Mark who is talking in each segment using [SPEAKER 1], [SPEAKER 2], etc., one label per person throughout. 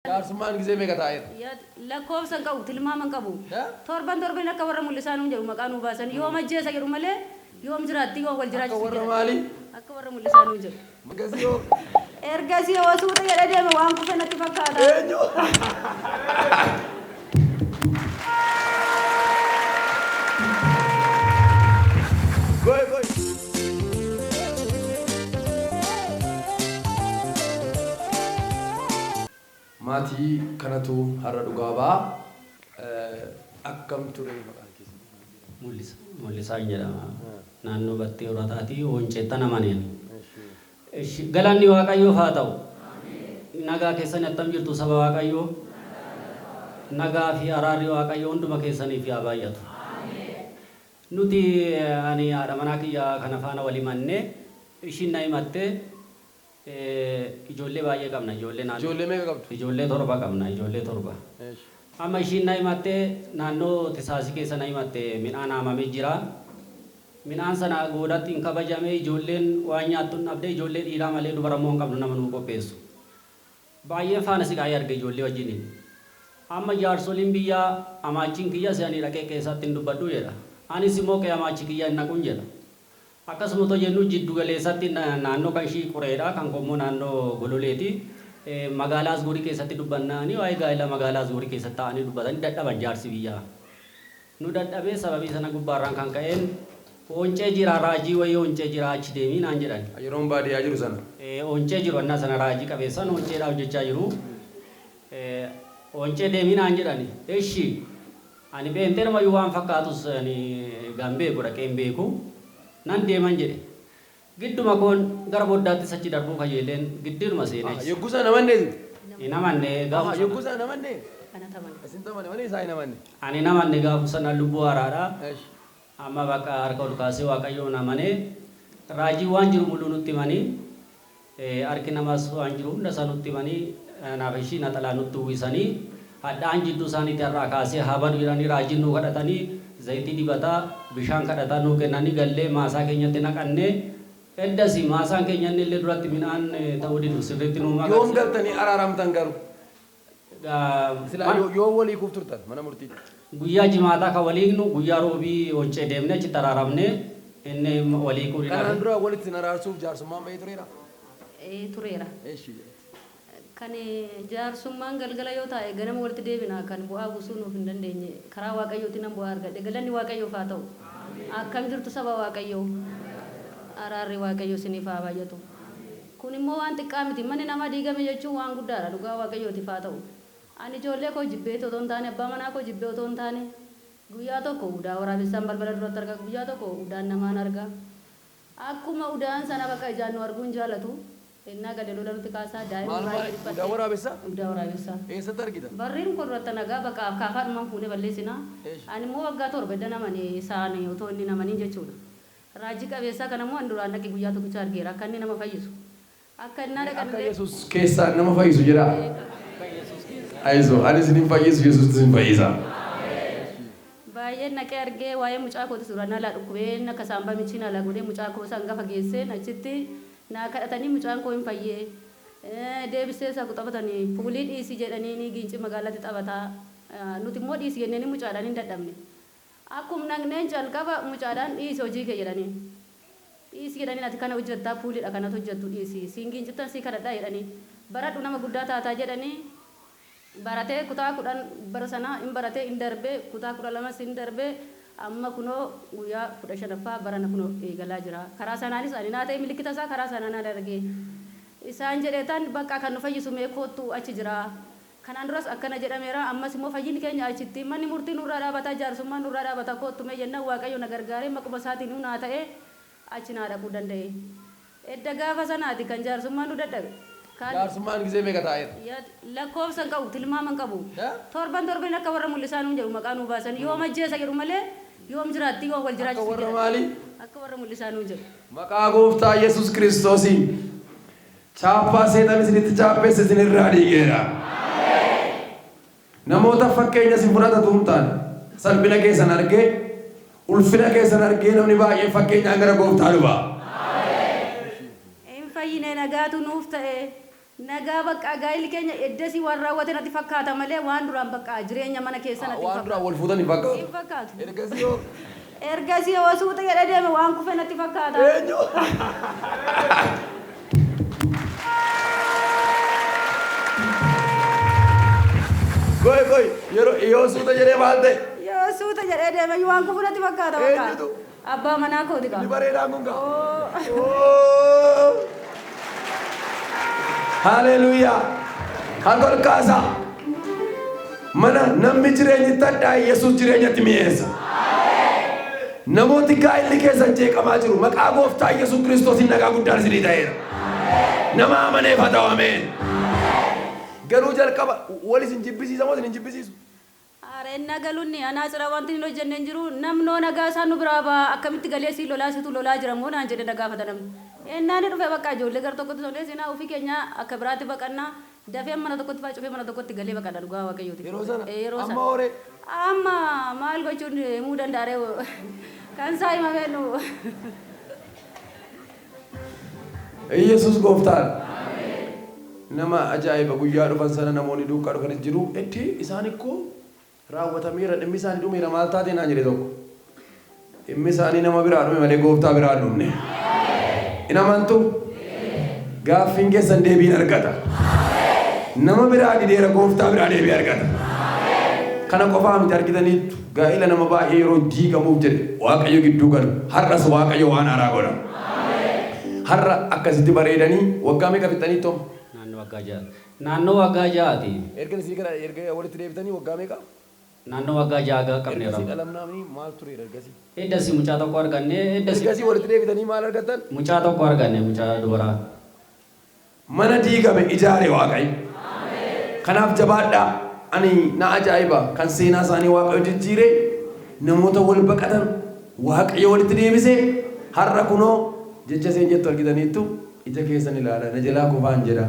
[SPEAKER 1] Jaarsummaan gisee meeqa taa'eera?
[SPEAKER 2] Lakkoofsan qabu tilmaaman qabu. Torban akka warra mul'isaan jedhu maqaan nu baasan yoo majjeessa jedhu malee yoom jiraatti yoo wal jiraachisa.
[SPEAKER 1] Akka warra maali?
[SPEAKER 2] Akka warra mul'isaan jedhu.
[SPEAKER 1] Magasiyoo.
[SPEAKER 2] Ergasii yoo suuta jedhee deeme waan kufe natti fakkaata.
[SPEAKER 1] Eenyu? Goy. Maatii kanatu har'a dhugaa ba'a. Akkam ture maqaan keessatti?
[SPEAKER 3] Mul'isaan jedhama. Naannoo battee horataatii honceetta namaneen. Galanni Waaqayyoof haa ta'u. Nagaa keessan attam jirtu saba Waaqayyoo. Nagaa fi araarri Waaqayyoo hunduma keessaniif haa baay'atu. Nuti ani haadha manaa kiyya kana faana walii mannee ishiin na himattee ijoollee baay'ee qabna.
[SPEAKER 1] Ijoollee meeqa qabdu?
[SPEAKER 3] Ijoollee torba qabna. Amma ishiin na himattee naannoo Tisaasii keessa na himattee midhaan haamamee jira. Midhaan sana goodatti hin kabajame ijoolleen waan nyaattu hin dhabde ijoollee dhiiraa malee dubara immoo hin qabnu nama nuu qopheessu. Baay'een faana siqaayee arge ijoollee wajjiniin. Amma jaarsoliin biyyaa amaachiin kiyya se'anii dhaqee keessatti hin dubbadhu jedha. Anis immoo qe'ee amaachi kiyya hin naqun jedha. Akkasuma otoo jennu jiddu galeessatti naannoo kan ishii Qureedha kan kommoo naannoo Gololeeti. Magaalaa Asguurii keessatti dubbannanii waa'ee gaa'ela magaalaa Asguurii keessatti ta'anii dubbatanii dadhaban jaarsi biyyaa. Nu dadhabee sababii sana gubbaarraan kan ka'een oncee jira raajii wayii oncee jira achi deemii naan jedhan.
[SPEAKER 1] Yeroon baadiyyaa jiru sana.
[SPEAKER 3] Oncee jiru annaa sana raajii qabeessan onceedhaa hojjechaa jiru. Oncee deemii naan jedhani. Eshi ani beenteen mayyuu waan fakkaatus gambee godhaqee hin beeku. Nan deeman jedhe. Gidduma koon gara booddaatti sachi darbuu kajeeleen giddiiruma seenee.
[SPEAKER 1] Yoggusaa namannee?
[SPEAKER 3] Namanne gaafa.
[SPEAKER 1] Yoggusaa namannee?
[SPEAKER 2] Kana tamanne.
[SPEAKER 1] Isin tamanne malee isaa hin namanne?
[SPEAKER 3] Ani namanne gaafa sana lubbuu haaraadha. Amma bakka harka ol kaasee Waaqayyoon amanee raajii waan jiru mul'uu nutti himanii harki namaas waan jiru hunda isaa nutti himanii naaf ishii naxalaa nutti uwwisanii hadhaan jidduu isaaniitti har'aa kaasee haban jedhanii raajii nuu kadhatanii zayitii dibataa bishaan kadhataa nuu kennanii gallee maasaa keenyatti naqannee eddasi maasaan keenya illee duratti midhaan ta'uu didu sirriitti nuu maqaa.
[SPEAKER 1] Yoom galtanii araaramtan garuu? Yoo walii kuuf turtan mana murtii?
[SPEAKER 3] Guyyaa jimaataa kan waliignu guyyaa roobii oncee deemnee achitti araaramnee inni walii kuudhi.
[SPEAKER 1] Kanaan dura walitti araarsuuf jaarsummaan bahee tureera?
[SPEAKER 2] Tureera. Kan jaarsummaan galgala yoo taa'e ganama walitti deebina kan bu'aa buusuu nuuf hin dandeenye karaa Waaqayyootiin nan bu'aa argadhe galanni Waaqayyoof haa ta'u. Akkam jirtu saba Waaqayyoo araarri Waaqayyoo isiniif haa baay'atu. Kun immoo waan xiqqaa miti manni namaa diigame jechuun waan guddaadha dhugaa Waaqayyootiif haa ta'u. Ani ijoollee koo jibbee otoo hin taane abbaa manaa koo jibbee otoo hin taane guyyaa tokko udaa waraabessaan balbala duratti arga guyyaa tokko udaan namaan arga akkuma udaan sana bakka ijaan nu arguun jaalatu ennaa gadi lola nuti kaasaa daa'ima baay'ee dhiphate.
[SPEAKER 1] Udaa waraabessaa?
[SPEAKER 2] Udaa waraabessaa.
[SPEAKER 1] Eessatti argita?
[SPEAKER 2] Barriin kun duratti nagaa bakka kaafaadhumaan fuunee balleessina. Ani immoo waggaa torba edda namanii isaan otoo inni namanii jechuudha. Raajii qabeessaa kana immoo duraan dhaqee guyyaa tokkicha argeera akka inni nama fayyisu. Akka innaa dhaqan
[SPEAKER 1] akka Yesuus keessaa nama fayyisu jedha. Aizo, ani isin fayyisu Yesuus isin fayyisa.
[SPEAKER 2] Baay'ee naqee argee waa'ee mucaa kooti suuraan alaa dhukkubee akka saambaa michiin alaa godhee mucaa koo san gafa geessee achitti naa kadhatanii mucaan koo hin fayyee deebisee isaa taphatanii puulii dhiisii jedhanii giinci magaalaatti taphataa nuti immoo dhiisii jenneen mucaadhaan hin dadhabne akkuma nagneen calqaba mucaadhaan dhiisii hojii kee jedhanii dhiisii jedhanii ati kana hojjettaa puuliidha kanatu hojjettu dhiisii siin giincittan sii kadhadhaa jedhanii baradhu nama guddaa taataa jedhanii baratee kutaa kudhan bara sana hin baratee hin darbee kutaa 12 hin darbee amma kunoo guyyaa 15ffaa barana kunoo eegalaa jira karaa sanaanis ani naa ta'e milikkita isaa karaa sanaan argee isaan jedheetan bakka kan nu fayyisu mee kootu achi jira kanaan duras akkana jedhameera ammas immoo fayyinni keenya achitti manni murtii nurraa dhaabataa jaarsummaan nurraa dhaabataa kootu mee jennaan Waaqayyo na gargaaree maquma isaatiin naa ta'e achi naa dhaquu danda'e edda gaafa sanaati kan jaarsummaan nu dadhabe.
[SPEAKER 1] Jaarsummaan gisee meeqa taa'eera?
[SPEAKER 2] Lakkoofsan qabu tilmaaman qabu. Torban akka warra mul'isaan jedhu maqaan nu baasan yoo majjeessa jedhu malee yoom jiraatti yoo wal jiraachisa.
[SPEAKER 1] Akka warra maali?
[SPEAKER 2] Akka warra mul'isaan jedhu.
[SPEAKER 1] Maqaa gooftaa Yesuus Kiristoosiin chaappaa seexan isinitti chaappeessa isinirraa dhiigeera. Namoota fakkeenya isin fudhatatu hin taane salphina keessan argee ulfina keessan argee namni baay'ee fakkeenyaan gara gooftaa dhufa.
[SPEAKER 2] Fayyinee nagaatu nuuf ta'e Nagaa bakka gaa'illi keenya eddasii waan raawwate natti fakkaata malee waan duraan bakka jireenya mana keessa natti
[SPEAKER 1] Waan duraa wal fuutan hin fakkaatu.
[SPEAKER 2] Hin fakkaatu.
[SPEAKER 1] Ergasii yoo.
[SPEAKER 2] Ergasii yoo suuta jedhee deeme waan kufe natti fakkaata.
[SPEAKER 1] Eenyu. Goy yoo suuta jedhee maal ta'e?
[SPEAKER 2] Yoo suuta jedhee deeme waan kufu natti fakkaata bakka.
[SPEAKER 1] Eenyutu?
[SPEAKER 2] Abbaa manaa kooti qaba.
[SPEAKER 1] Ni bareedaan kun gaa.
[SPEAKER 2] Oh.
[SPEAKER 1] Hallelujah. Kan kol kaasa. Mana namni jireenyi tadhaa Yesuus jireenyatti mi'eessa. Namooti gaa'illi keessan jeeqamaa jiru maqaa gooftaa Yesuus Kiristoosiin nagaa guddaan isinii ta'eera. Nama amaneef haa ta'u ameen. Garuu jalqaba wal isin jibbisiisa moo isin hin jibbisiisu?
[SPEAKER 2] Areenna galuunni anaa sira wanti hin hojjenne hin jiru namnoo nagaa isaan nu biraa ba'a akkamitti galee si lolaa situ lolaa jira moo naan jedhe nagaafata namni. Ennaan dhufe bakka ijoollee gara tokkotti solee sinaa ofii keenya akka biraatti baqannaa dafee mana tokkotti faa cufee mana tokkotti galee baqadha dhugaa waaqayyooti.
[SPEAKER 1] Yeroo sana amma horee.
[SPEAKER 2] Amma maal gochuun himuu danda'aree kan isaa himamee nu.
[SPEAKER 1] Yesuus gooftaan. Nama ajaa'iba guyyaa dhufan sana namoonni duukaa dhufanis jiru itti isaan ikkoo raawwatameera dhimmi isaanii dhumeera maal taate naan jedhe tokko. Dhimmi isaanii nama biraa dhume malee gooftaa biraa hin dhumne. In amantu gaaffiin keessan deebiin argata. Nama biraa dideera gooftaa biraa deebii argata. Kana qofaa miti argitaniittu gaa'ila nama baay'ee yeroo diigamuuf jedhe waaqayyo gidduu galu har'as waaqayyo waan haaraa godha. Har'a akkasitti bareedanii waggaa meeqa fixanii toom?
[SPEAKER 3] Naannoo waggaa ja'aati.
[SPEAKER 1] Erga isin kana erga walitti deebitanii waggaa meeqa?
[SPEAKER 3] Naannoo waggaa ja'a qabneera.
[SPEAKER 1] Ergasii dhalamnaamni maal ture ergasii?
[SPEAKER 3] Eddasi mucaa tokko arganne
[SPEAKER 1] Ergasii walitti deebitanii maal argattan?
[SPEAKER 3] mucaa tokko arganne mucaa dubaraa.
[SPEAKER 1] Mana diigame ijaare waaqayyo. Kanaaf jabaadhaa ani na ajaa'iba kan seenaa isaanii waaqayyo jijjiire namoota wal baqatan waaqayyo walitti deebisee har'a kunoo jecha seen jettu argitaniittu ija keessan ilaala na jalaa kufaan jedha.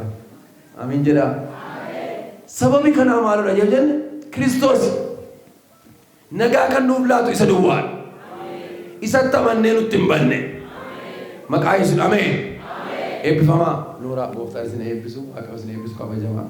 [SPEAKER 1] Amiin jedha. Sababi kanaa maalidha yoo jenne Kiristoos nagaa kan nuuf laatu isa duwwaadha. Isatti amannee nutti hin banne. Maqaa Yesuus ameen. Eebbifamaa. Nooraa gooftaan isin eebbisu akka isin eebbisu kabajamaa.